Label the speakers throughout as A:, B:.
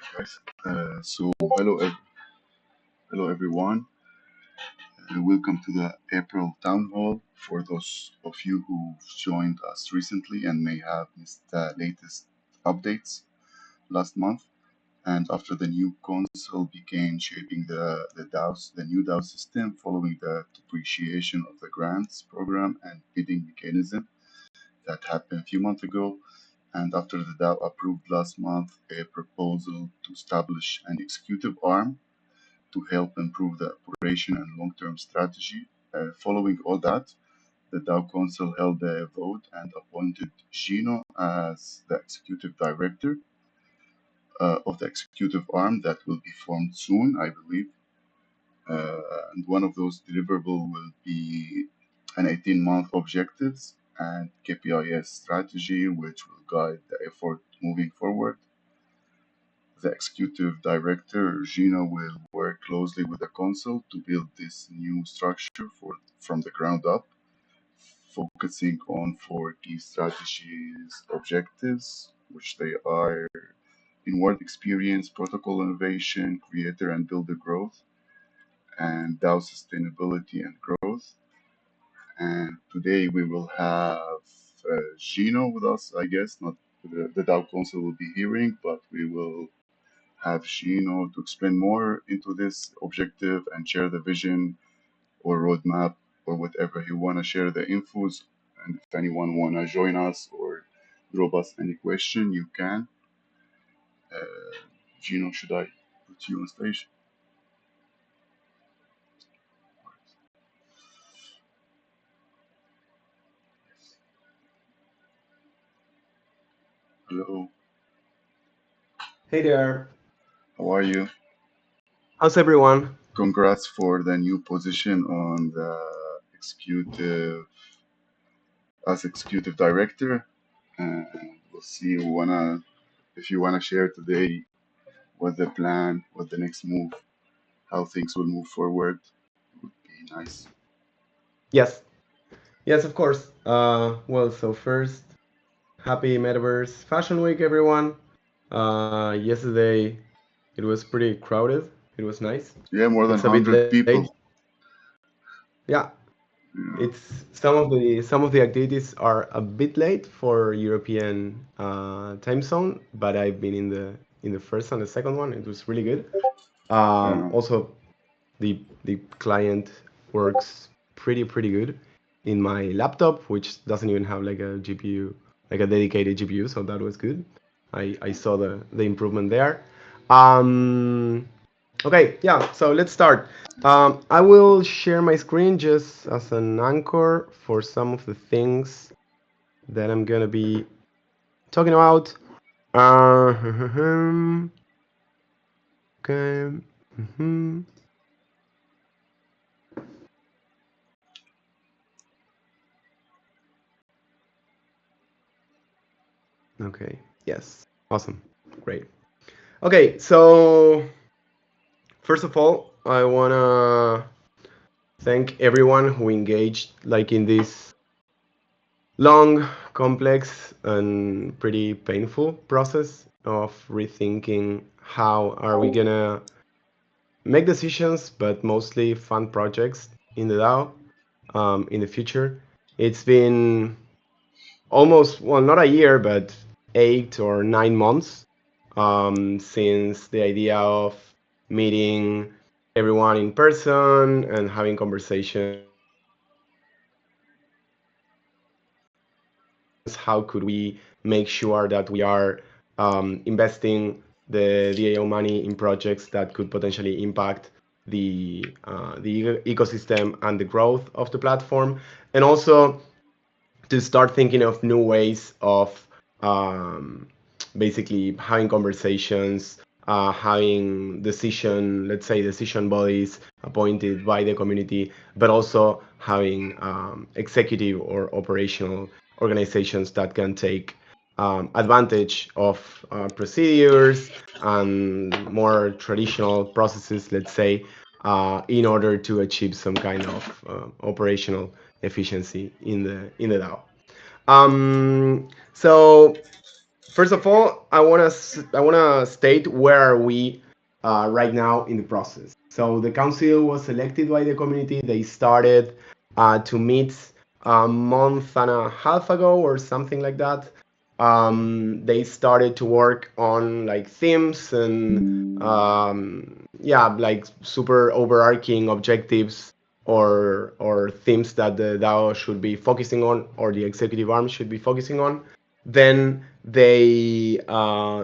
A: Guys. Hello everyone. Welcome to the April Town Hall. For those of you who joined us recently and may have missed the latest updates last month, and after the new council began shaping the new DAO system following the depreciation of the grants program and bidding mechanism that happened a few months ago, and after the DAO approved last month a proposal to establish an executive arm to help improve the operation and long-term strategy. Following all that, the DAO Council held a vote and appointed Gino as the executive director of the executive arm that will be formed soon, I believe. And one of those deliverables will be an 18-month objectives and KPIs strategy, which will guide the effort moving forward. The executive director, Gino, will work closely with the council to build this new structure from the ground up, focusing on four key strategies objectives, which they are inward experience, protocol innovation, creator and builder growth, and DAO sustainability and growth. And today we will have Gino with us, I guess. Not the DAO Council will be hearing, but we will have Gino to explain more into this objective and share the vision or roadmap or whatever you want to share the infos. And if anyone want to join us or drop us any question, you can. Gino, should I put you on stage? Hello,
B: Hey there.
A: how are you?
B: How's everyone?
A: Congrats for the new position on the executive director. And we'll see if you wanna share today what the plan, what the next move, how things will move forward. Would be nice.
B: Yes. Yes, of course. Well, so first, happy Metaverse Fashion Week, everyone. Yesterday it was pretty crowded. It was nice.
A: Yeah, more than
B: It's a bit
A: 100
B: late.
A: people.
B: Yeah,
A: Yeah.
B: it's some of the activities are a bit late for European time zone, but I've been in the first and the second one. It was really good.
A: Yeah.
B: Also, the client works pretty good in my laptop, which doesn't even have like a GPU, like a dedicated GPU, so that was good. I saw the improvement there. um okay, yeah, so let's start. I will share my screen just as an anchor for some of the things that I'm gonna be talking about. Okay. Okay. Yes. Awesome. Great. Okay, so first of all, I wanna thank everyone who engaged like in this long, complex, and pretty painful process of rethinking how are we gonna make decisions, but mostly fund projects in the DAO in the future. It's been almost, well, not a year, but 8 or 9 months since the idea of meeting everyone in person and having conversations. How could we make sure that we are investing the DAO money in projects that could potentially impact the ecosystem and the growth of the platform, and also to start thinking of new ways of basically having conversations, having let's say decision bodies appointed by the community, but also having executive or operational organizations that can take advantage of procedures and more traditional processes, let's say, in order to achieve some kind of operational efficiency in the DAO. So first of all, I wanna state where are we right now in the process. So the council was elected by the community. They started to meet a month and a half ago or something like that. They started to work on like themes and yeah, like super overarching objectives or themes that the DAO should be focusing on or the executive arm should be focusing on. Then they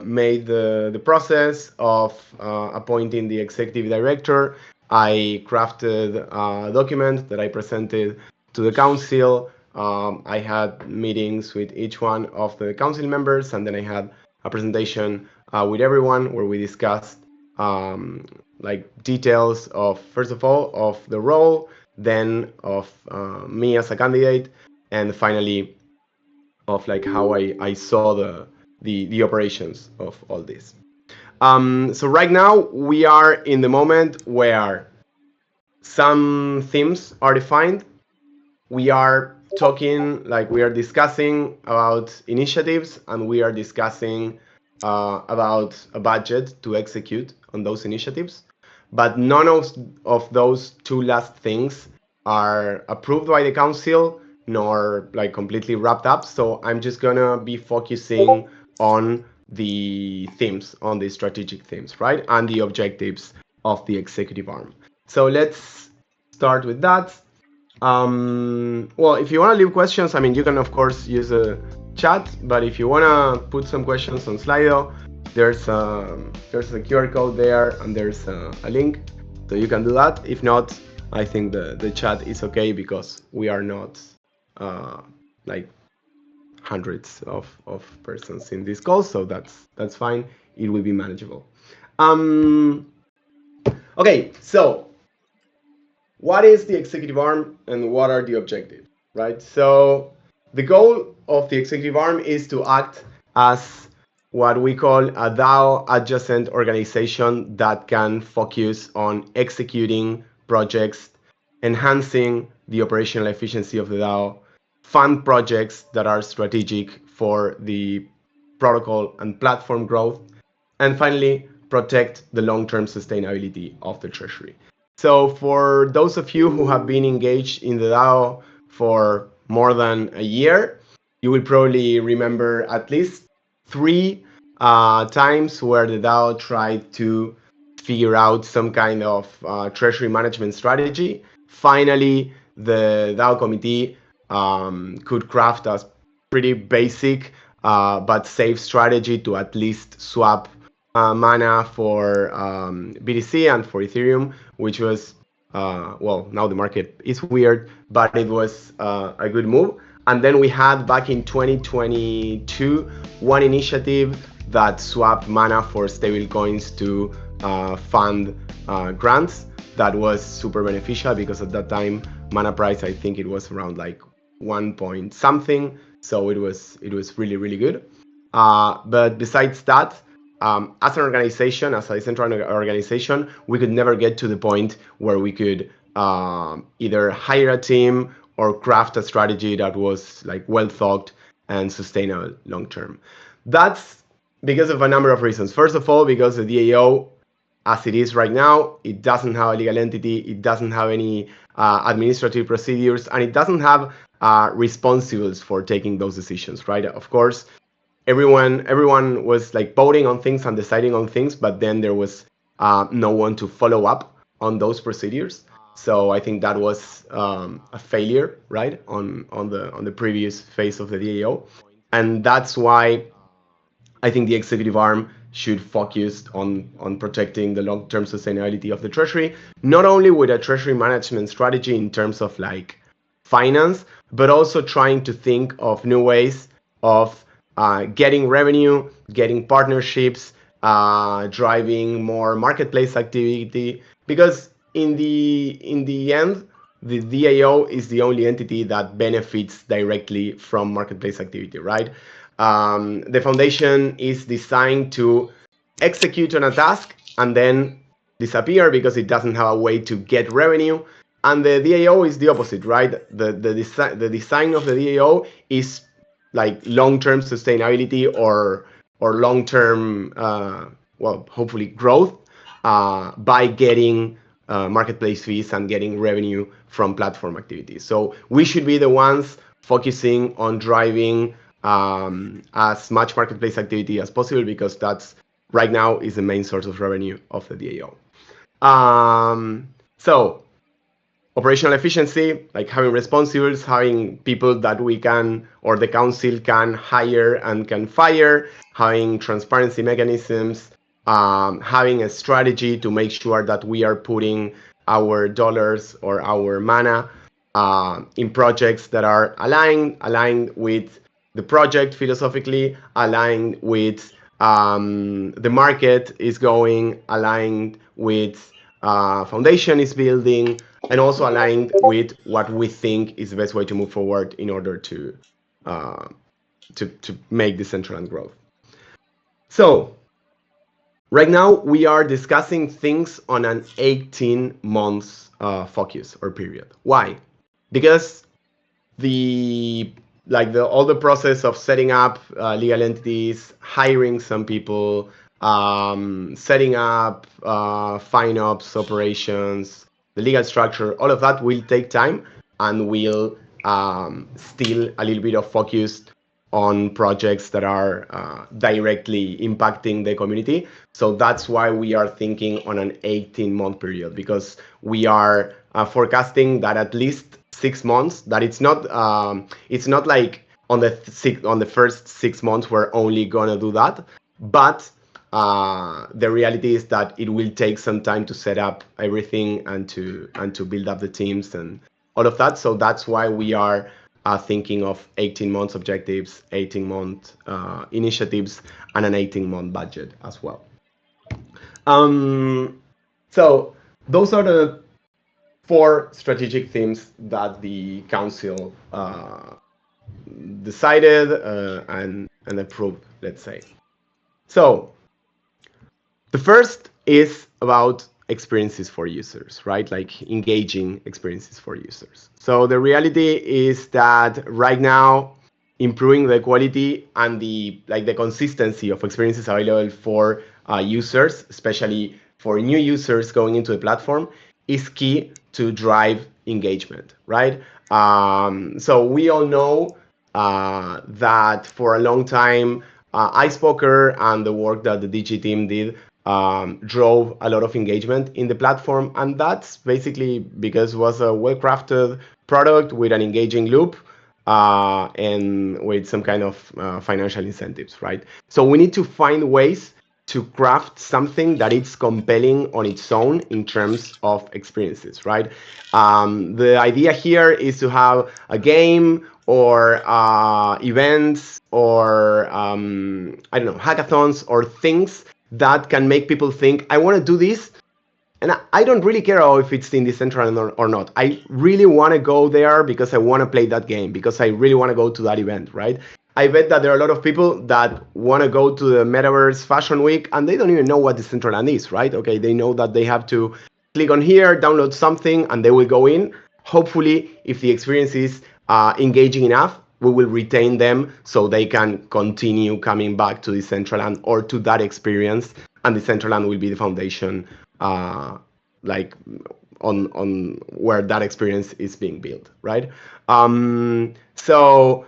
B: made the process of appointing the executive director. I crafted a document that I presented to the council. I had meetings with each one of the council members, and then I had a presentation with everyone where we discussed um, like details of, first of all, of the role, then of me as a candidate, and finally of like how I saw the operations of all this. So right now we are in the moment where some themes are defined. We are talking, like we are discussing about initiatives, and we are discussing about a budget to execute on those initiatives. But none of those two last things are approved by the council nor like completely wrapped up. So I'm just gonna be focusing on the themes, on the strategic themes, right? And the objectives of the executive arm. So let's start with that. Well, if you want to leave questions, I mean, you can of course use a chat, but if you want to put some questions on Slido, there's a QR code there and there's a link, so you can do that. If not, I think the chat is okay because we are not like hundreds of persons in this call, so that's fine. It will be manageable. Um, okay, so what is the executive arm and what are the objectives, right? So the goal of the executive arm is to act as what we call a DAO adjacent organization that can focus on executing projects, enhancing the operational efficiency of the DAO, fund projects that are strategic for the protocol and platform growth, and finally, protect the long-term sustainability of the treasury. So for those of you who have been engaged in the DAO for more than a year, you will probably remember at least three times where the DAO tried to figure out some kind of treasury management strategy. Finally, the DAO committee could craft a pretty basic but safe strategy to at least swap mana for BTC and for Ethereum, which was, well, now the market is weird, but it was a good move. And then we had back in 2022 one initiative that swapped mana for stable coins to fund grants. That was super beneficial because at that time mana price, I think it was around like 1 point something, so it was really good. But besides that, as an organization, as a decentralized organization, we could never get to the point where we could either hire a team or craft a strategy that was like well thought and sustainable long term. That's because of a number of reasons. First of all, because the DAO, as it is right now, it doesn't have a legal entity, it doesn't have any administrative procedures, and it doesn't have responsibles for taking those decisions, right? Of course, everyone was like voting on things and deciding on things, but then there was no one to follow up on those procedures. So I think that was a failure, right, on the previous phase of the DAO, and that's why I think the executive arm should focus on protecting the long-term sustainability of the treasury, not only with a treasury management strategy in terms of like finance, but also trying to think of new ways of getting revenue, getting partnerships, driving more marketplace activity. Because in the end, the DAO is the only entity that benefits directly from marketplace activity, right? The foundation is designed to execute on a task and then disappear because it doesn't have a way to get revenue. And the DAO is the opposite, right? The design of the DAO is like long-term sustainability or or long-term, well, hopefully growth by getting marketplace fees and getting revenue from platform activities. So we should be the ones focusing on driving as much marketplace activity as possible, because that's right now is the main source of revenue of the DAO. So operational efficiency, like having responsibles, having people that we can, or the council can hire and can fire, having transparency mechanisms, having a strategy to make sure that we are putting our dollars or our mana in projects that are aligned with the project philosophically, aligned with the market is going, aligned with foundation is building, and also aligned with what we think is the best way to move forward in order to make Decentraland growth. So right now we are discussing things on an 18 months focus or period. Why? Because all the process of setting up legal entities, hiring some people, setting up fine ops operations, the legal structure, all of that will take time and will still a little bit of focus on projects that are directly impacting the community. So that's why we are thinking on an 18-month period, because we are forecasting that at least 6 months, that it's not like on the first 6 months we're only gonna do that, but the reality is that it will take some time to set up everything and to build up the teams and all of that. So that's why we are thinking of 18 months objectives, 18-month initiatives, and an 18-month budget as well. So those are the 4 strategic themes that the council decided and approved, let's say. So the first is about experiences for users, right? Like engaging experiences for users. So the reality is that right now, improving the quality and the consistency of experiences available for users, especially for new users going into the platform, is key to drive engagement, right? So we all know that for a long time, Ice Poker and the work that the DG team did drove a lot of engagement in the platform, and that's basically because it was a well-crafted product with an engaging loop and with some kind of financial incentives, right? So we need to find ways to craft something that is compelling on its own in terms of experiences, right? The idea here is to have a game or events or I don't know, hackathons or things that can make people think, I want to do this, and I don't really care if it's in Decentraland or not. I really want to go there because I want to play that game, because I really want to go to that event, right? I bet that there are a lot of people that want to go to the Metaverse Fashion Week and they don't even know what Decentraland is, right? Okay, they know that they have to click on here, download something, and they will go in. Hopefully, if the experience is engaging enough, we will retain them so they can continue coming back to Decentraland or to that experience, and Decentraland will be the foundation like on where that experience is being built, right? So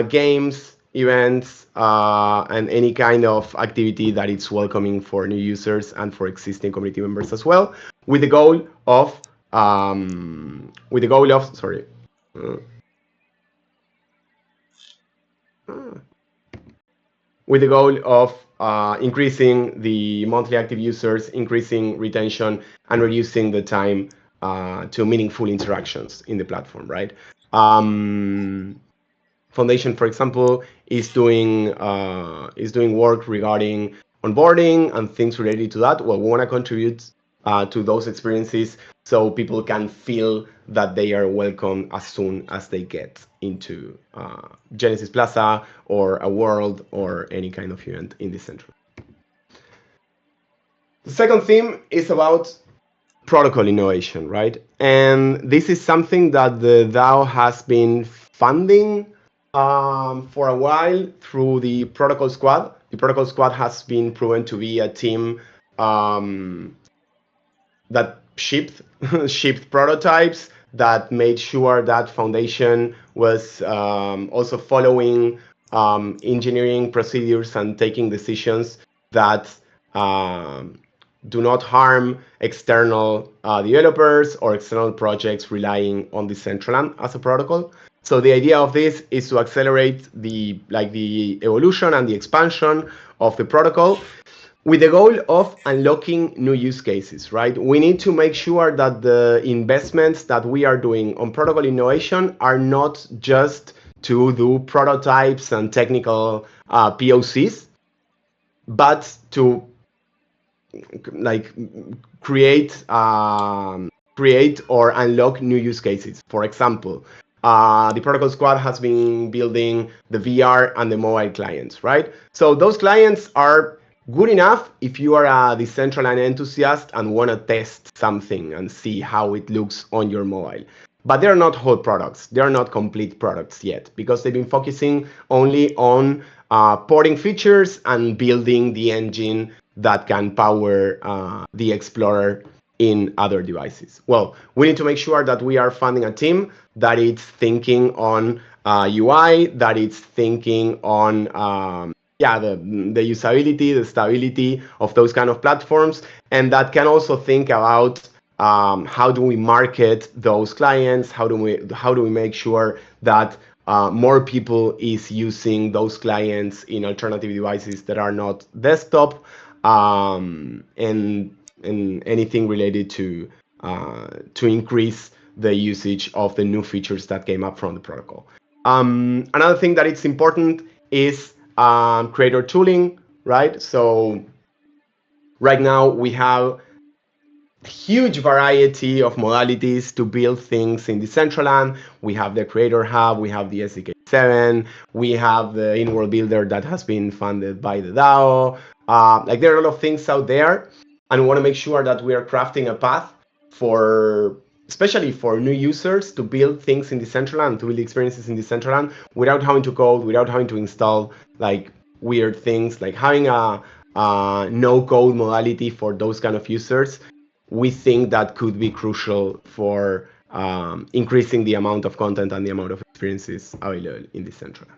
B: games, events, and any kind of activity that it's welcoming for new users and for existing community members as well, with the goal of sorry. With the goal of increasing the monthly active users, increasing retention, and reducing the time to meaningful interactions in the platform, right? Foundation, for example, is doing work regarding onboarding and things related to that. Well, we want to contribute to those experiences so people can feel that they are welcome as soon as they get into Genesis Plaza or a world or any kind of event in the center. The second theme is about protocol innovation, right? And this is something that the DAO has been funding for a while through the protocol squad. The protocol squad has been proven to be a team um, that shipped shipped prototypes, that made sure that foundation was also following engineering procedures and taking decisions that um, do not harm external developers or external projects relying on Decentraland as a protocol. So the idea of this is to accelerate the evolution and the expansion of the protocol with the goal of unlocking new use cases, right? We need to make sure that the investments that we are doing on protocol innovation are not just to do prototypes and technical POCs, but to like create create or unlock new use cases. For example, the protocol squad has been building the VR and the mobile clients, right? So those clients are good enough if you are a Decentraland enthusiast and want to test something and see how it looks on your mobile. But they're not whole products. They're not complete products yet because they've been focusing only on porting features and building the engine that can power the Explorer in other devices. Well, we need to make sure that we are funding a team that is thinking on UI, that is thinking on the usability, the stability of those kind of platforms, and that can also think about how do we market those clients, how do we make sure that more people is using those clients in alternative devices that are not desktop, and anything related to increase the usage of the new features that came up from the protocol. Another thing that it's important is creator tooling, right? So right now we have huge variety of modalities to build things in Decentraland. We have the Creator Hub, we have the SDK 7, we have the in-world builder that has been funded by the DAO. Like there are a lot of things out there, and we want to make sure that we are crafting a path for, especially for new users, to build things in Decentraland, to build experiences in Decentraland without having to code, without having to install like weird things, like having a no-code modality for those kind of users. We think that could be crucial for increasing the amount of content and the amount of experiences available in Decentraland.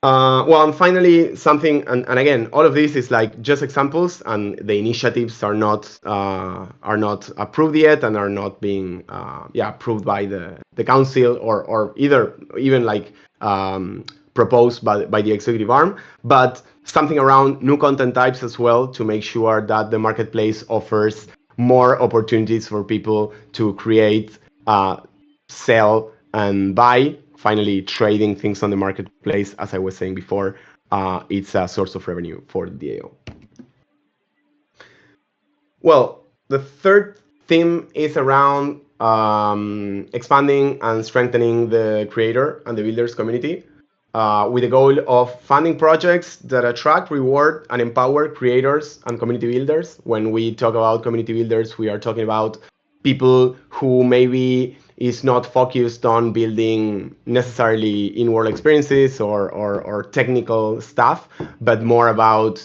B: Well, and finally, something, and again, all of this is like just examples, and the initiatives are not approved yet, and are not being approved by the council, or even like proposed by the executive arm, but something around new content types as well, to make sure that the marketplace offers more opportunities for people to create, sell, and buy. Finally, trading things on the marketplace, as I was saying before, it's a source of revenue for the DAO. Well, the third theme is around expanding and strengthening the creator and the builders community, with the goal of funding projects that attract, reward, and empower creators and community builders. When we talk about community builders, we are talking about people who maybe is not focused on building necessarily in-world experiences or technical stuff, but more about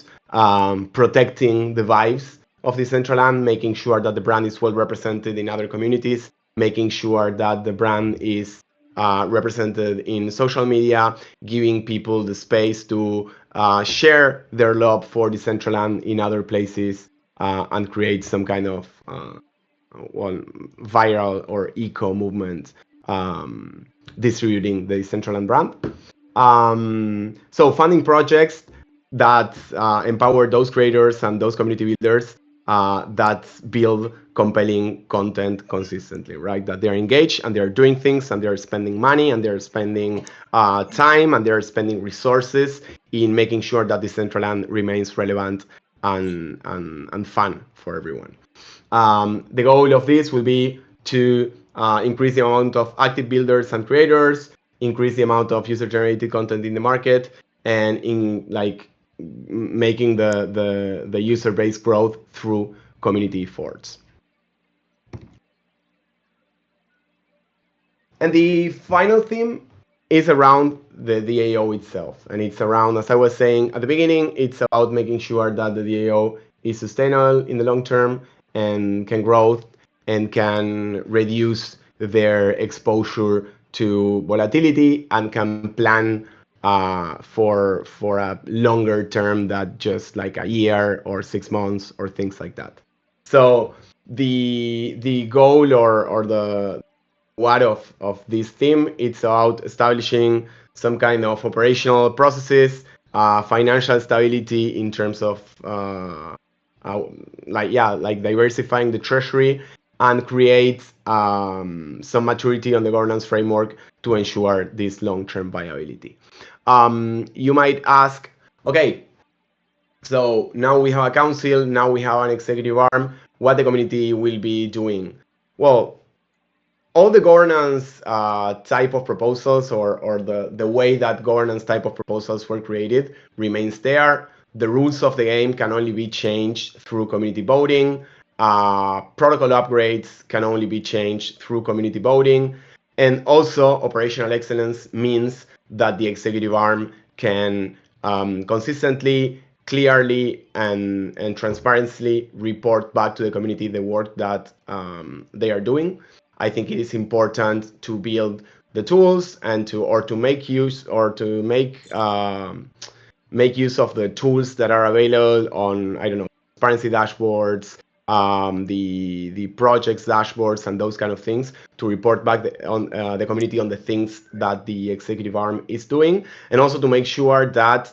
B: protecting the vibes of Decentraland, making sure that the brand is well represented in other communities, making sure that the brand is represented in social media, giving people the space to share their love for Decentraland in other places, and create some kind of viral or eco movement, distributing the Decentraland brand. So funding projects that empower those creators and those community builders, that build compelling content consistently, right? That they're engaged and they're doing things and they're spending money and they're spending time and they're spending resources in making sure that Decentraland remains relevant and fun for everyone. The goal of this will be to increase the amount of active builders and creators, increase the amount of user-generated content in the market, and in like making the user base growth through community efforts. And the final theme is around the DAO itself. And it's around, as I was saying at the beginning, it's about making sure that the DAO is sustainable in the long term and can grow and can reduce their exposure to volatility and can plan for a longer term that just like a year or 6 months or things like that. So the goal or the what of this theme, it's about establishing some kind of operational processes, financial stability in terms of uh, like diversifying the treasury and create some maturity on the governance framework to ensure this long-term viability. You might ask, okay, so now we have a council, now we have an executive arm, what the community will be doing? Well, all the governance type of proposals or the way that governance type of proposals were created remains there. The rules of the game can only be changed through community voting. Protocol upgrades can only be changed through community voting. And also, operational excellence means that the executive arm can consistently, clearly, and transparently report back to the community the work that they are doing. I think it is important to build the tools and to make use or to make use of the tools that are available on, I don't know, transparency dashboards, the projects dashboards, and those kind of things to report back on the community on the things that the executive arm is doing, and also to make sure that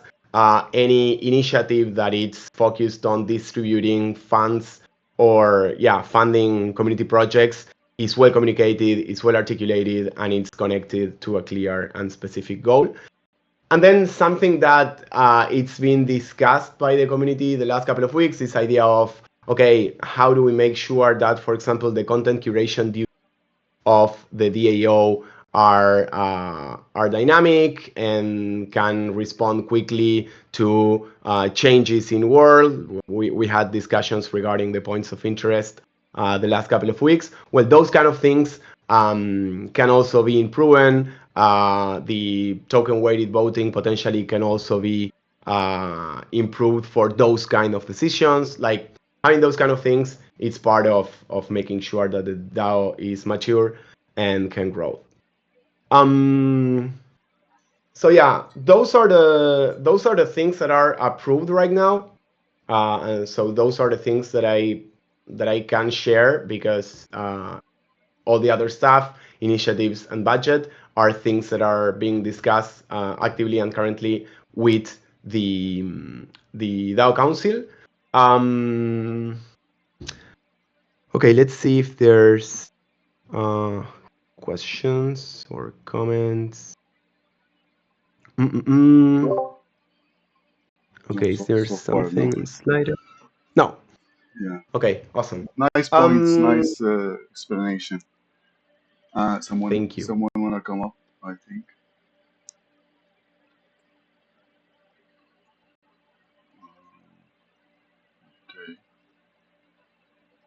B: any initiative that it's focused on distributing funds or funding community projects is well communicated, is well articulated, and it's connected to a clear and specific goal. And then something that it's been discussed by the community the last couple of weeks, this idea of, okay, how do we make sure that, for example, the content curation duties of the DAO are dynamic and can respond quickly to changes in world. We had discussions regarding the points of interest the last couple of weeks. Well, those kind of things can also be improved. The token weighted voting potentially can also be improved for those kind of decisions. Like having those kind of things, it's part of making sure that the DAO is mature and can grow. Um, so yeah, those are the things that are approved right now, and so those are the things that I can share because all the other stuff, initiatives, and budget are things that are being discussed actively and currently with the DAO Council. Um, okay, let's see if there's uh, questions or comments. Mm-mm-mm.
A: No,
B: Okay, is
A: so,
B: there
A: so far,
B: something
A: no.
B: on Slido? No.
A: Yeah.
B: Okay, awesome.
A: Nice points,
B: Um,
A: nice explanation. Someone,
B: Thank you.
A: someone wanna come up? I think. Okay.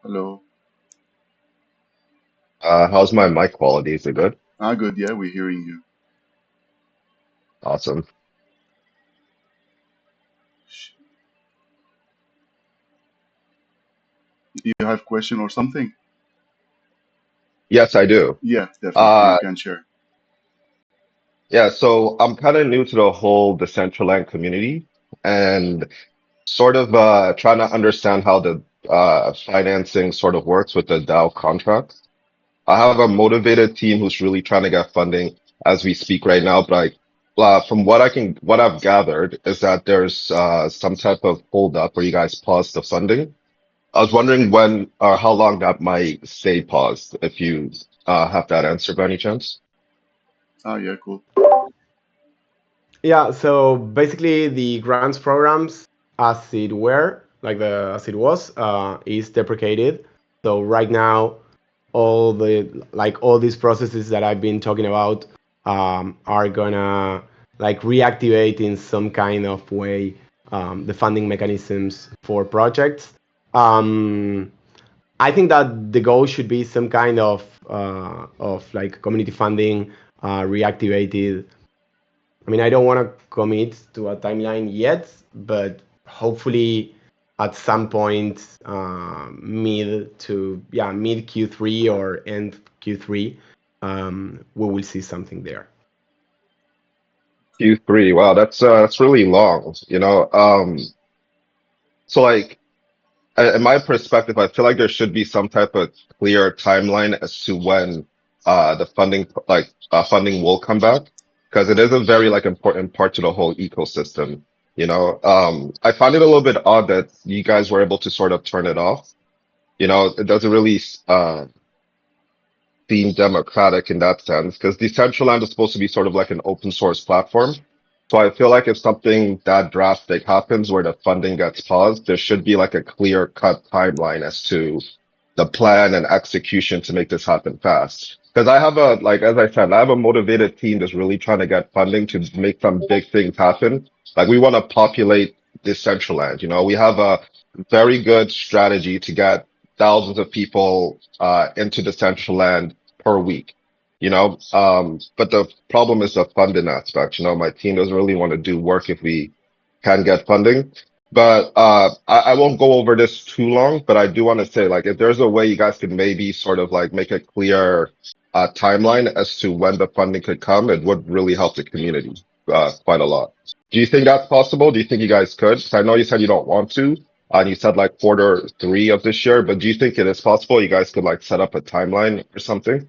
A: Hello.
C: How's my mic quality? Is it good?
A: Good. Yeah, we're hearing you.
C: Awesome.
A: Sh- Do you have question or something?
C: Yes, I do.
A: Yeah, definitely. You
C: Uh,
A: can share.
C: yeah, so I'm kind of new to the whole Decentraland community and sort of trying to understand how the financing sort of works with the DAO contracts. I have a motivated team who's really trying to get funding as we speak right now, but from what I've gathered is that there's some type of hold up where you guys pause the funding. I was wondering when or how long that might stay paused, if you have that answer by any chance.
A: Yeah, cool.
B: Yeah, so basically the grants programs as it were, like the as it was, is deprecated. So right now, all these processes that I've been talking about are gonna like reactivate in some kind of way the funding mechanisms for projects. Um, I think that the goal should be some kind of like community funding reactivated. I mean, I don't want to commit to a timeline yet, but hopefully at some point, mid Q3 or end Q3, we will see something there.
C: Q3. Wow, that's really long, you know. So like in my perspective, I feel like there should be some type of clear timeline as to when the funding will come back because it is a very like important part to the whole ecosystem. You know, I find it a little bit odd that you guys were able to sort of turn it off. You know, it doesn't really being democratic in that sense because Decentraland is supposed to be sort of like an open source platform. So I feel like if something that drastic happens where the funding gets paused, there should be like a clear cut timeline as to the plan and execution to make this happen fast. Because I have like, as I said, I have a motivated team that's really trying to get funding to make some big things happen. Like we want to populate Decentraland. You know, we have a very good strategy to get thousands of people into Decentraland per week, you know. But the problem is the funding aspect. You know, my team doesn't really want to do work if we can get funding. But I won't go over this too long, but I do want to say, like, if there's a way you guys could maybe sort of like make a clear timeline as to when the funding could come, it would really help the community quite a lot. Do you think that's possible? Do you think you guys could? 'Cause I know you said you don't want to, and you said like quarter 3 of this year, but do you think it is possible you guys could like set up a timeline or something?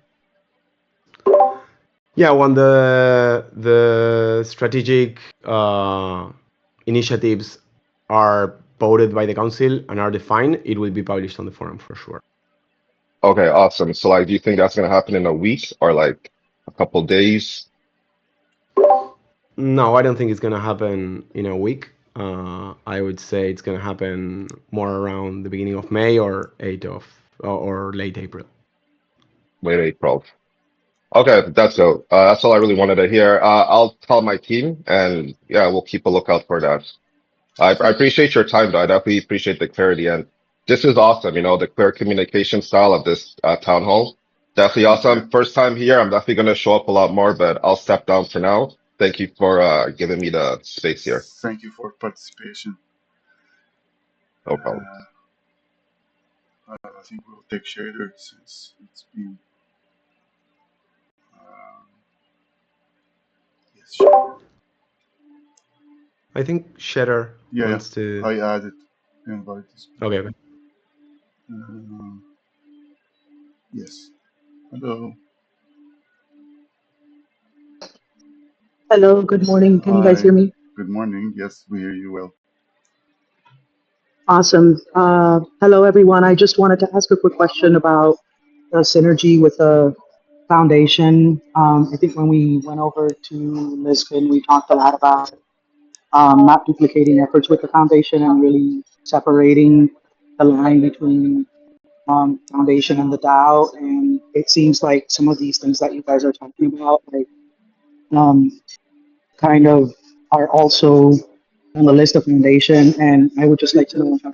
B: Yeah, when the strategic initiatives are voted by the council and are defined, it will be published on the forum for sure.
C: Okay, awesome. So like, do you think that's gonna happen in a week or like a couple days?
B: No, I don't think it's gonna happen in a week. I would say it's gonna happen more around the beginning of May or 8th of or late April.
C: Late April. Okay, that's so. That's all I really wanted to hear. I'll tell my team, and yeah, we'll keep a lookout for that. I appreciate your time, though. I definitely appreciate the clarity, and this is awesome. You know, the clear communication style of this town hall, definitely
A: Thank you.
C: awesome. First time here, I'm definitely gonna show up a lot more, but I'll step down for now. Thank you for giving me the space here.
A: Thank you for participation.
C: No problem.
A: Uh, I think we'll take Shader since it's been. Um, yes, Shader.
B: I think Shatter
A: Yeah,
B: wants to.
A: I added invite to speak.
B: Okay, okay.
A: Um, yes. Hello.
D: Hello, good morning. Can you guys
A: Hi.
D: hear me?
A: Good morning. Yes, we hear you well.
D: Awesome. Hello, everyone. I just wanted to ask a quick question about the synergy with the foundation. I think when we went over to Lisbon, we talked a lot about not duplicating efforts with the foundation and really separating the line between foundation and the DAO. And it seems like some of these things that you guys are talking about, like um, kind of are also on the list of foundation. And I would just like to know how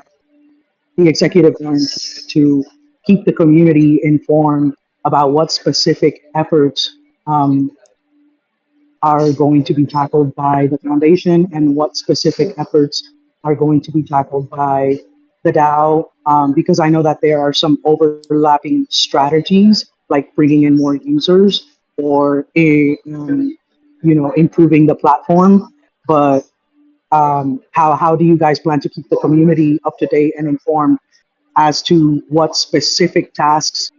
D: the executive branch to keep the community informed about what specific efforts are going to be tackled by the foundation and what specific efforts are going to be tackled by the DAO, because I know that there are some overlapping strategies, like bringing in more users or improving the platform. But how do you guys plan to keep the community up to date and informed as to what specific tasks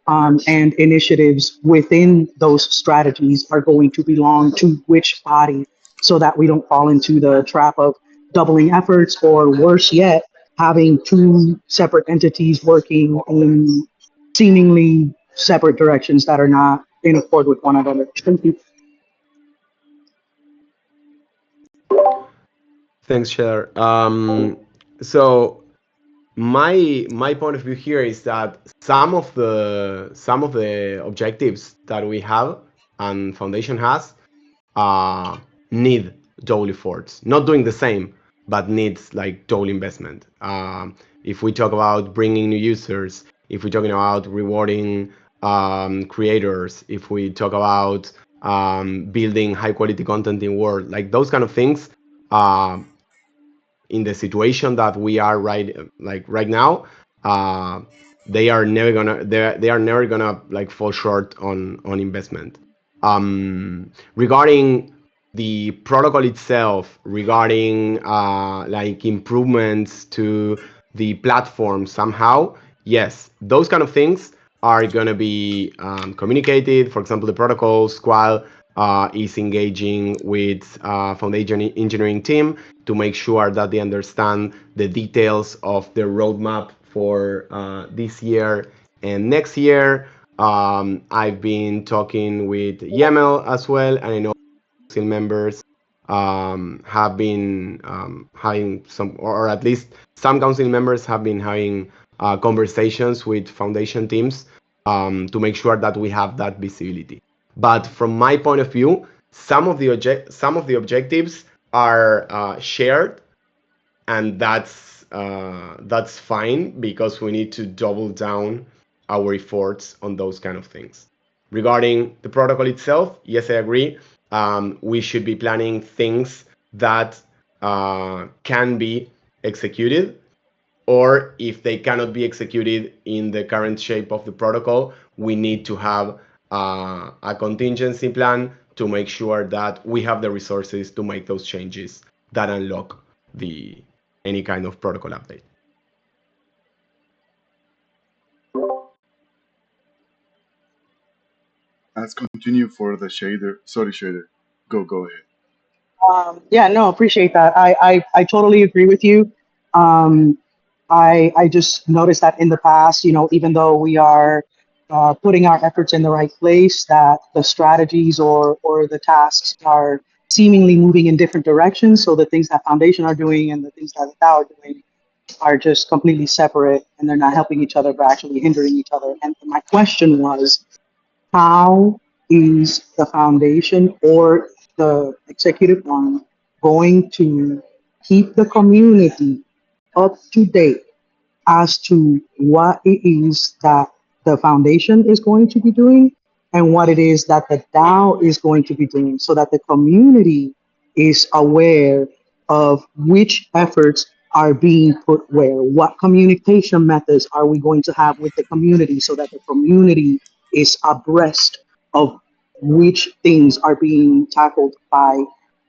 D: and initiatives within those strategies are going to belong to which body, so that we don't fall into the trap of doubling efforts, or worse yet, having two separate entities working in seemingly separate directions that are not in accord with one another? Thank you.
B: Thanks, Shatter. So my point of view here is that some of the objectives that we have and foundation has uh, need double efforts. Not doing the same, but needs like double investment. If we talk about bringing new users, if we're talking about rewarding creators, if we talk about building high quality content in Word, like those kind of things, uh, in the situation that we are right now, uh, they are never gonna like fall short on investment. Regarding the protocol itself, regarding like improvements to the platform somehow, yes, those kind of things are gonna be communicated. For example, the protocol squad is engaging with foundation engineering team to make sure that they understand the details of the roadmap for this year and next year. I've been talking with Yamel as well, and I know council members have been having some, or at least some council members have been having conversations with foundation teams to make sure that we have that visibility. But from my point of view, some of the objectives are shared, and that's fine because we need to double down our efforts on those kind of things. Regarding the protocol itself, yes, I agree. We should be planning things that can be executed, or if they cannot be executed in the current shape of the protocol, we need to have a contingency plan to make sure that we have the resources to make those changes that unlock the any kind of protocol update.
A: Let's continue for the shader. Sorry, shader. Go ahead.
D: Yeah, no, appreciate that. I totally agree with you. Um, I just noticed that in the past, even though we are putting our efforts in the right place, that the strategies or the tasks are seemingly moving in different directions. So the things that Foundation are doing and the things that the DAO are doing are just completely separate, and they're not helping each other, but actually hindering each other. And my question was, how is the foundation or the executive arm going to keep the community up to date as to what it is that the foundation is going to be doing and what it is that the DAO is going to be doing, so that the community is aware of which efforts are being put where? What communication methods are we going to have with the community so that the community is abreast of which things are being tackled by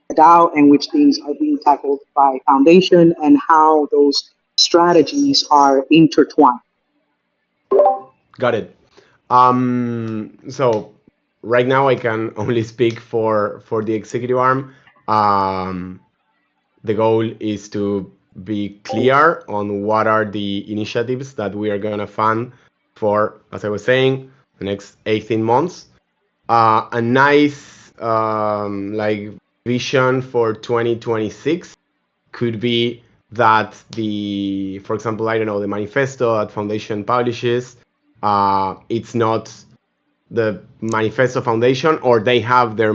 D: the DAO and which things are being tackled by Foundation, and how those strategies are intertwined.
B: Got it. So right now I can only speak for the executive arm. The goal is to be clear on what are the initiatives that we are gonna fund for, as I was saying, the next 18 months. A nice like vision for 2026 could be that for example, I don't know, the manifesto that Foundation publishes, it's not the manifesto Foundation, or they have their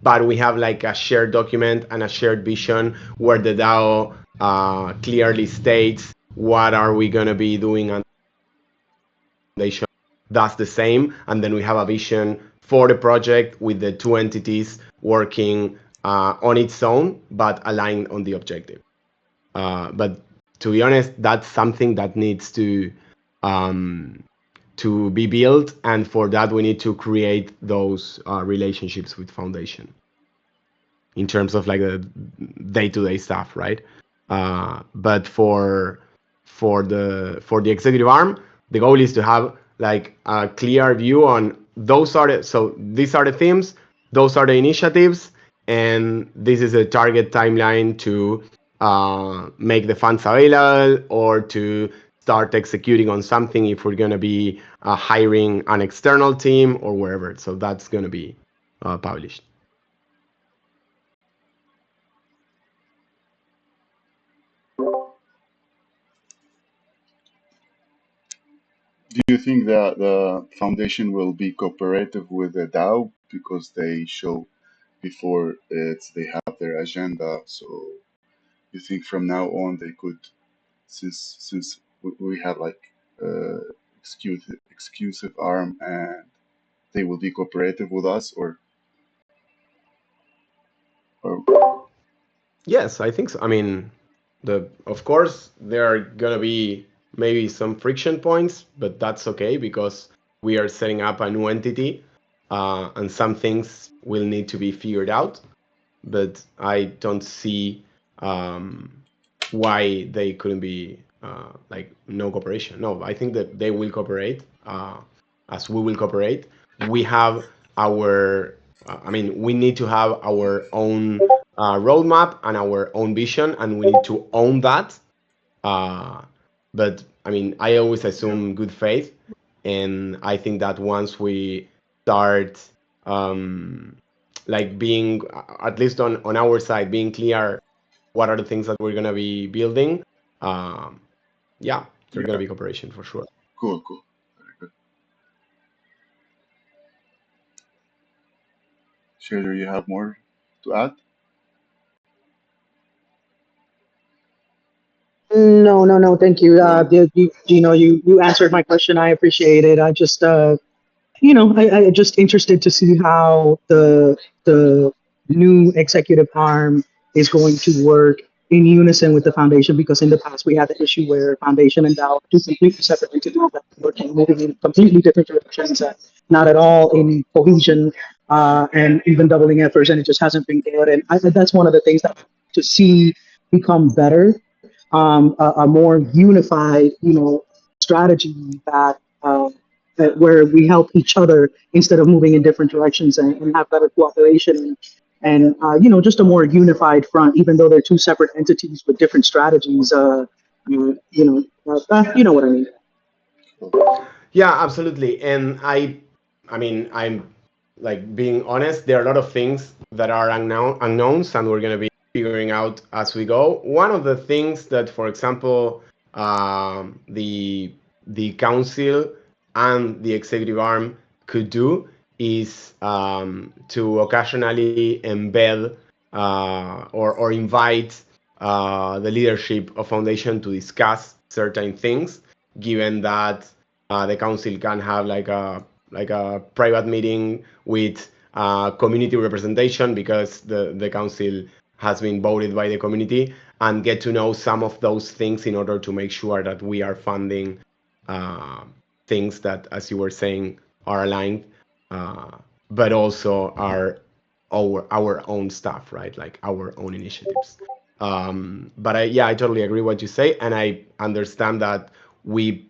B: but we have like a shared document and a shared vision where the DAO clearly states what are we going to be doing, and Foundation does the same, and then we have a vision for the project with the two entities working on its own but aligned on the objective. But to be honest, that's something that needs um, to be built, and for that we need to create those relationships with Foundation in terms of like the day-to-day stuff, right? But for the executive arm, the goal is to have like a clear view on these are the themes, those are the initiatives, and this is a target timeline to make the funds available or to start executing on something if we're going to be hiring an external team or wherever. So that's going to be published.
A: Do you think that the foundation will be cooperative with the DAO because they show before they have their agenda? So you think from now on they could, since we have like uh, exclusive arm and they will be cooperative with us, or
B: Yes, I think so. I mean, of course there are gonna be maybe some friction points, but that's okay because we are setting up a new entity, and some things will need to be figured out. But I don't see um, why they couldn't be like no cooperation. No, I think that they will cooperate as we will cooperate. We have our, I mean, we need to have our own roadmap and our own vision, and we need to own that. Uh, but I mean, I always
A: yeah,
B: assume good faith, and I think that once we start um, like being at least on our side being clear what are the things that we're gonna be building, um, yeah, there's gonna
A: yeah,
B: be cooperation for sure.
A: cool, cool, very good. Shader, you have more to add?
D: No, no, no. Thank you.
A: Cool.
D: Gino, you answered my question. I appreciate it. I just I just interested to see how the new executive arm is going to work in unison with the foundation, because in the past we had the issue where foundation and DAO are two completely separate entities that were moving in completely different directions, not at all in cohesion, and even doubling efforts, and it just hasn't been good. And that's one of the things that I want to see become better, a more unified, strategy that. Where we help each other instead of moving in different directions, and have better cooperation, and just a more unified front, even though they're two separate entities with different strategies. You know what I mean.
A: Cool.
B: Yeah, absolutely. And I mean, I'm like being honest. There are a lot of things that are unknowns, and we're gonna be figuring out as we go. One of the things that, for example, the council and the executive arm could do is to occasionally embed or invite the leadership of foundation to discuss certain things, given that the council can have like a private meeting with community representation because the council has been voted by the community, and get to know some of those things in order to make sure that we are funding uh, things that, as you were saying, are aligned, uh, but also are our own stuff, right? Like our own initiatives. But yeah, I totally agree what you say, and I understand that we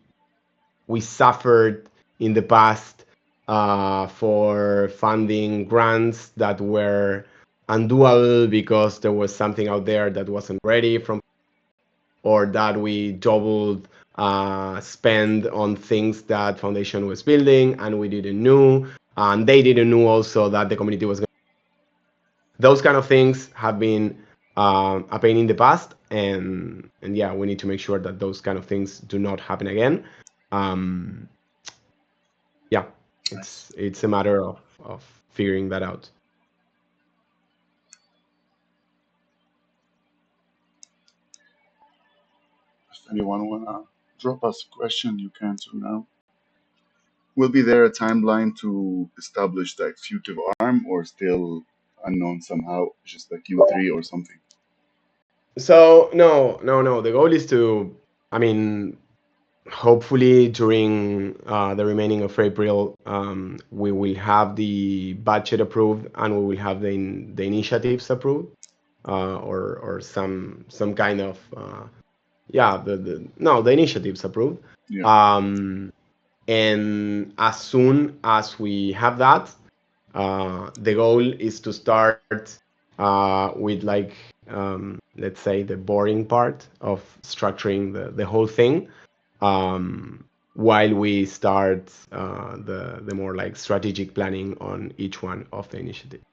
B: we suffered in the past for funding grants that were undoable because there was something out there that wasn't ready from, or that we doubled spend on things that foundation was building and we didn't know, and they didn't know also that the community was going. Those kind of things have been a pain in the past, and yeah, we need to make sure that those kind of things do not happen again. um, yeah,
A: Nice.
B: it's a matter of figuring that out.
A: If anyone wanna drop us a question, you can too now. Will be there a timeline to establish the executive arm, or still unknown somehow, just like Q3 or something?
B: So no, no, no, the goal is to, I mean, hopefully during the remaining of April, we will have the budget approved and we will have the initiatives approved, or some kind of yeah, the no, the initiatives approved.
A: Yeah.
B: um, and as soon as we have that, the goal is to start with like, let's say, the boring part of structuring the whole thing, while we start the more like strategic planning on each one of the initiatives.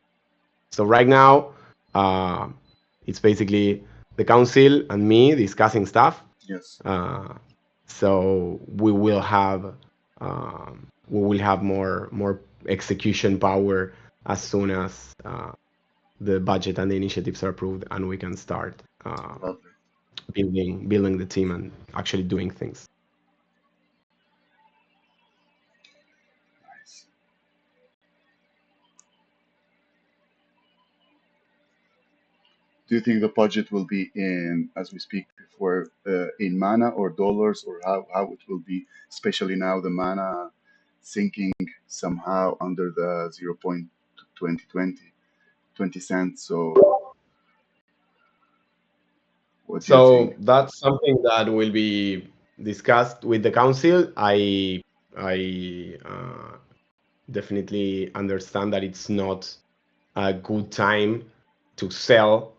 B: So right now, uh, it's basically the council and me discussing stuff.
A: Yes.
B: uh, so we will have more execution power as soon as the budget and the initiatives are approved, and we can start
A: Lovely.
B: building the team and actually doing things.
A: Do you think the budget will be in, as we speak before, in mana or dollars, or how it will be, especially now the mana sinking somehow under the 0.2020 cents? So what do you think?
B: So that's something that will be discussed with the council. I definitely understand that it's not a good time to sell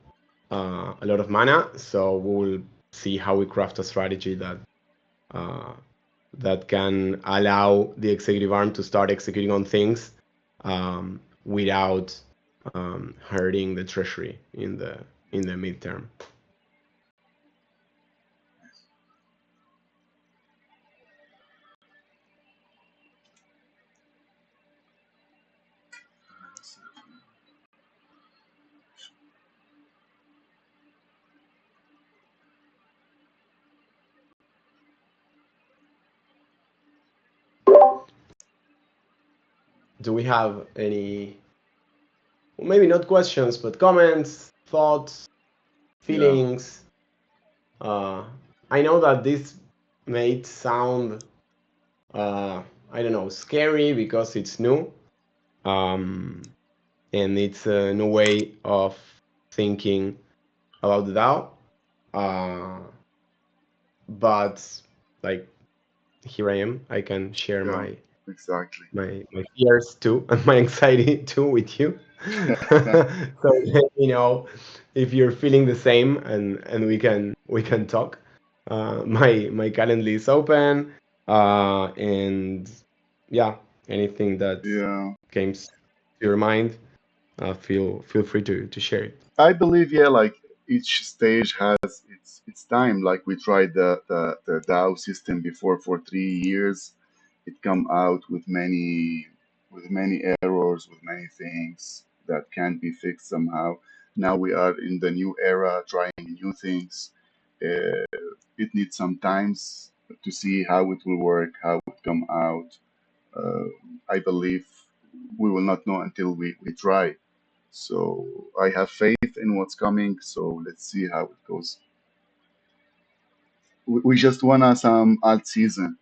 B: a lot of mana. So we will see how we craft a strategy uh, that can allow the executive arm to start executing on things without hurting the treasury in the midterm. Do we have any, well, maybe not questions, but comments, thoughts,
A: Yeah,
B: feelings? Uh, I know that this may sound, I don't know, scary because it's new, um, and it's a new way of thinking about the DAO. Uh, but like here I am. I can share
A: yeah, exactly.
B: my fears too and my anxiety too with you. So let me know if you're feeling the same, and we can talk. My calendar is open, and yeah, anything that
A: Yeah.
B: came to your mind, feel free to share it.
A: I believe, yeah, like each stage has its time. Like we tried the DAO system before for 3 years. It come out with many errors, with many things that can't be fixed somehow. Now we are in the new era, trying new things. Uh, it needs some times to see how it will work, how it come out. Uh, I believe we will not know until we try. So I have faith in what's coming. So let's see how it goes. We just wanna some alt season,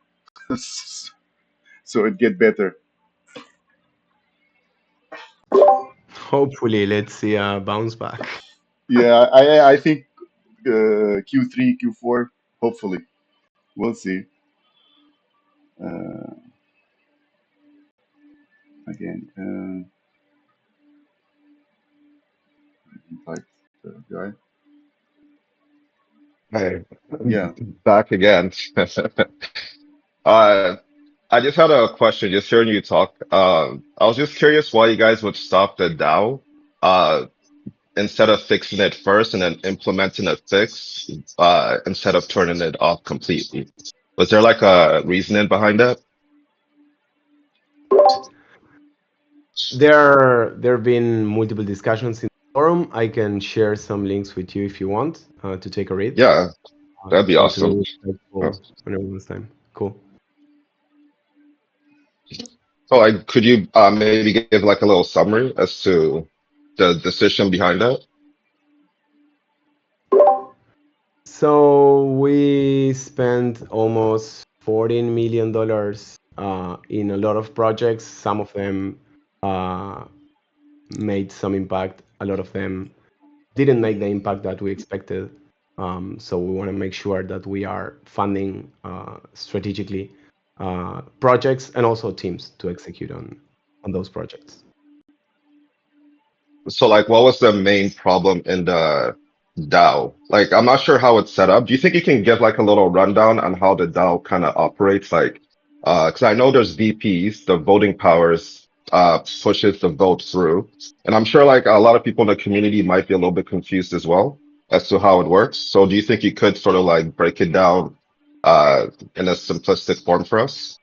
A: so it get better.
B: Hopefully, let's see a bounce back.
A: Yeah, I think Q3, Q4, hopefully we'll see. Uh, again, invite the guy.
C: Hey,
A: Yeah,
C: back again. Uh, I just had a question, just hearing you talk. I was just curious why you guys would stop the DAO, instead of fixing it first and then implementing a fix, instead of turning it off completely. Was there like a reasoning behind that?
B: There have been multiple discussions in the forum. I can share some links with you if you want to take a read.
C: Yeah, that'd be
B: Try to be
C: awesome. Uh,
B: respectful on everyone's time. Cool.
C: So, like, could you maybe give like a little summary as to the decision behind that?
B: So we spent almost $14 million in a lot of projects. Some of them uh, made some impact. A lot of them didn't make the impact that we expected. So we want to make sure that we are funding strategically projects and also teams to execute on those projects.
C: So, like, what was the main problem in the DAO? Like, I'm not sure how it's set up. Do you think you can give like a little rundown on how the DAO kind of operates? Like, because I know there's VPs, the voting powers, pushes the vote through, and I'm sure like a lot of people in the community might be a little bit confused as well as to how it works. So, do you think you could sort of like break it down, in a simplistic form for us?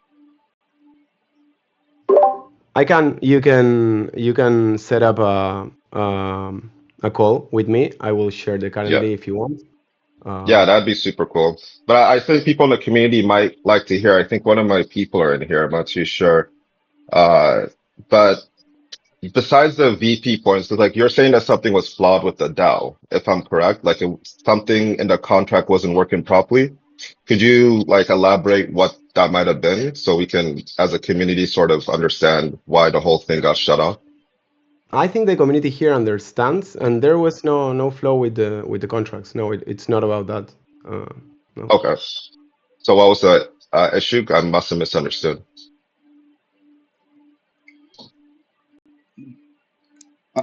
B: You can set up a call with me. I will share the
C: Yeah.
B: calendar if you want.
C: Yeah,
B: Um,
C: that'd be super cool. But I think people in the community might like to hear. I think one of my people are in here. I'm not too sure. Uh, but besides the VP points, so like you're saying that something was flawed with the DAO, if I'm correct, like something in the contract wasn't working properly. Could you like elaborate what that might have been so we can, as a community, sort of understand why the whole thing got shut off?
B: I think the community here understands, and there was no flow with the contracts. No, it's not about that. No.
C: Okay. So what was the issue? I must have misunderstood.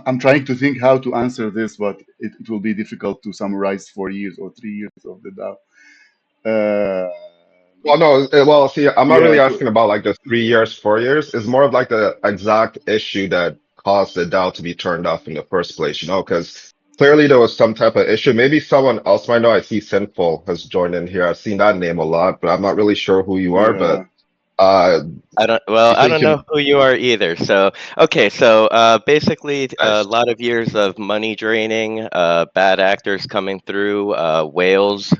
A: I'm trying to think how to answer this, but it will be difficult to summarize 4 years or 3 years of the DAO. Uh,
C: Well, no, well, see, I'm not
A: yeah,
C: really asking about like the 3 years, 4 years. It's more of like the exact issue that caused the DAO to be turned off in the first place, you know, because clearly there was some type of issue. Maybe someone else might know. I see Sinful has joined in here. I've seen that name a lot, but I'm not really sure who you are. But
A: yeah,
C: uh, do you
E: I
C: think
E: don't
C: you?
E: know who you are either. So, okay, so basically a
C: Nice.
E: lot of years of money draining, bad actors coming through, whales,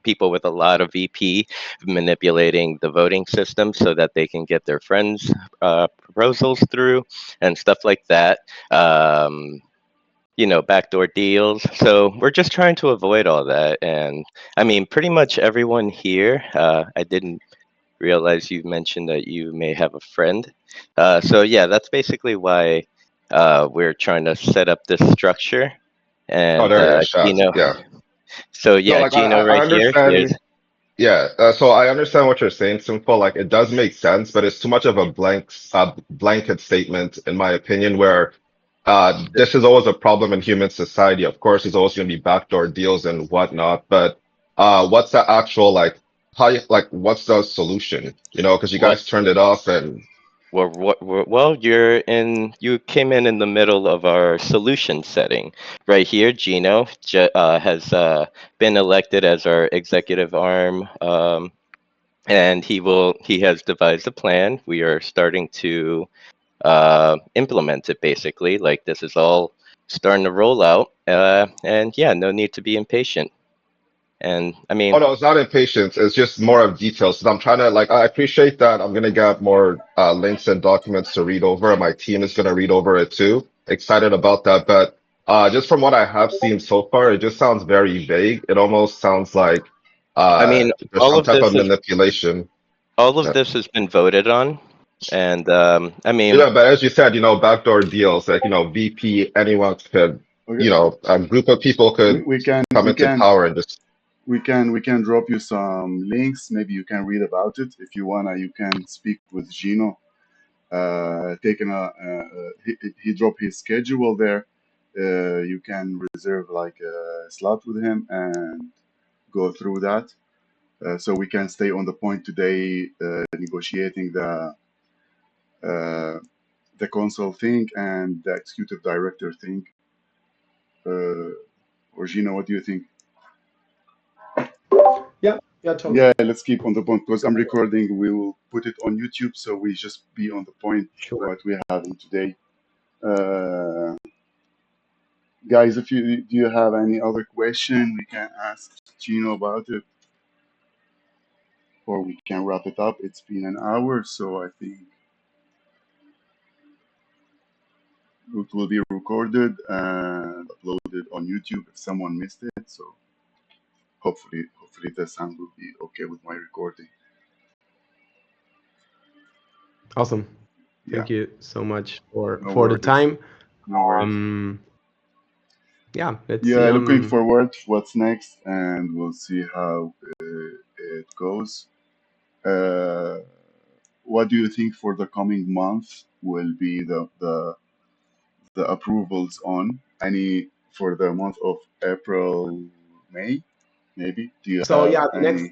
E: people with a lot of VP manipulating the voting system so that they can get their friends' proposals through and stuff like that. Backdoor deals. So we're just trying to avoid all that. And I mean, pretty much everyone here, I didn't realize you mentioned that you may have a friend. So yeah, that's basically why we're trying to set up this structure.
C: Oh,
E: And
C: there he is, Shaz.
E: Gino,
C: Yeah.
E: so
C: No,
E: yeah,
C: like
E: Gino
C: I
E: right here. He is.
C: understand. Yeah, so I understand what you're saying, Simple. Like it does make sense, but it's too much of a blanket statement, in my opinion, where this is always a problem in human society. Of course, there's always going to be backdoor deals and whatnot, but what's the actual what's the solution? You know, because you
E: What?
C: guys turned it off, and
E: Well, you came in the middle of our solution setting. Right here, Gino has been elected as our executive arm, and he has devised a plan. We are starting to implement it basically. Like this is all starting to roll out, and yeah, no need to be impatient. And I
C: oh
E: mean,
C: no, it's not impatience. It's just more of details. So I'm trying to I appreciate that. I'm gonna get more links and documents to read over. My team is gonna read over it too. Excited about that. But just from what I have seen so far, it just sounds very vague. It almost sounds like
E: I mean,
C: there's
E: all
C: some
E: of
C: type
E: this
C: of
E: is
C: manipulation.
E: all of
C: Yeah.
E: this has been voted on, and I mean,
C: Yeah, but as you said, backdoor deals, VP, anyone could,
A: okay.
C: a group of people
A: We,
C: could
A: we can
C: come
A: we
C: into
A: can
C: power and just,
A: we can drop you some links. Maybe you can read about it if you wanna. You can speak with Gino. Taking he dropped his schedule there. You can reserve like a slot with him and go through that. So we can stay on the point today, negotiating uh, the console thing and the executive director thing. Or Gino, what do you think?
B: Yeah, totally.
A: Yeah, let's keep on the point because I'm recording. We will put it on YouTube, so we just be on the point
B: Sure.
A: what we have in today. Uh, Guys, if you do you have any other question, we can ask Gino about it, or we can wrap it up. It's been an hour, so I think it will be recorded and uploaded on YouTube if someone missed it. So hopefully the sound will be okay with my recording.
B: Awesome.
A: Yeah,
B: Thank you so much
A: no
B: for the
A: worries,
B: time.
A: no worries.
B: Yeah, let's see.
A: Yeah, looking forward to what's next, and we'll see how it goes. Uh, what do you think for the coming month will be the approvals on any for the month of April, May, maybe? Do you
B: So
A: have
B: yeah,
A: any?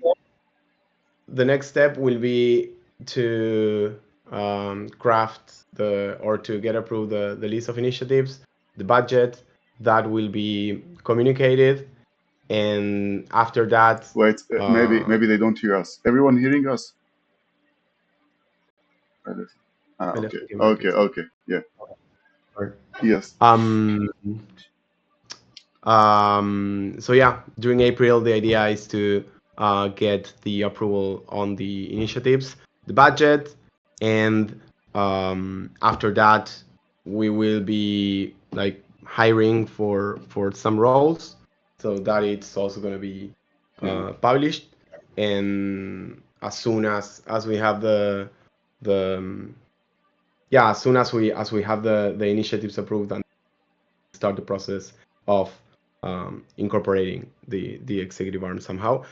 B: the next step will be to craft or to get approved the list of initiatives, the budget that will be communicated, and after that,
A: Wait,
B: uh,
A: maybe they don't hear us. Everyone hearing us?
B: I left
A: Okay,
B: the game
A: okay,
B: markets.
A: okay. Yeah,
B: Or-
A: yes.
B: So yeah, during April, the idea is to get the approval on the initiatives, the budget, and after that, we will be like hiring for some roles, so that it's also going to be
A: Yeah.
B: published. And as soon as we have the yeah, as soon as we have the initiatives approved and start the process of incorporating the executive arm somehow.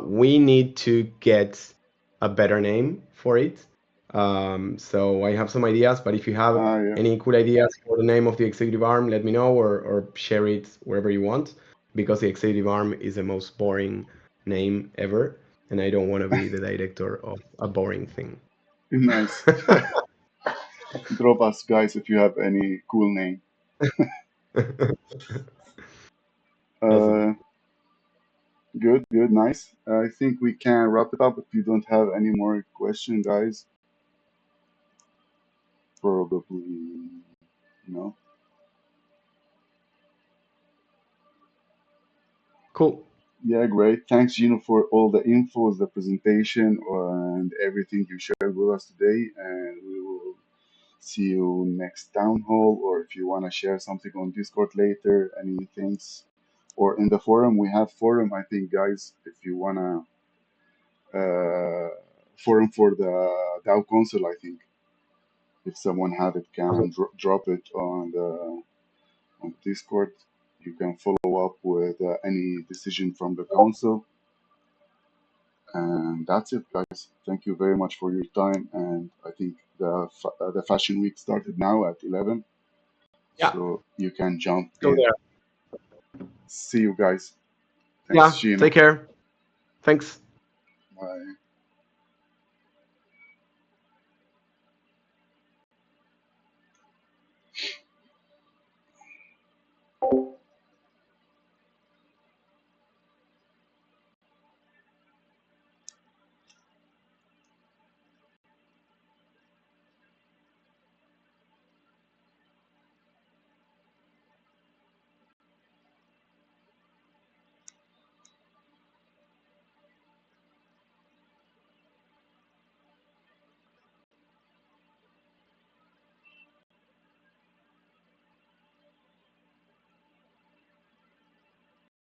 B: We need to get a better name for it. So I have some ideas, but if you have
A: Yeah.
B: any cool ideas for the name of the executive arm, let me know, or share it wherever you want, because the executive arm is the most boring name ever, and I don't want to be the director of a boring thing.
A: Nice. Drop us, guys, if you have any cool name.
B: Awesome.
A: Uh, good, good, nice. I think we can wrap it up if you don't have any more questions, guys. Probably no.
B: Cool.
A: Yeah, great. Thanks, Gino, for all the info, the presentation, and everything you shared with us today. And we will see you next town hall, or if you want to share something on Discord later, any things, or in the forum. We have forum, I think, guys. If you wanna forum for the DAO console, I think. If someone have it, can
B: Awesome.
A: drop it on Discord. You can follow up with any decision from the council. And that's it, guys. Thank you very much for your time. And I think the fashion week started now at 11,
B: Yeah.
A: so you can jump
B: Go
A: in.
B: there.
A: See you guys. Thanks,
B: Yeah.
A: Gino.
B: Take care. Thanks.
A: Bye.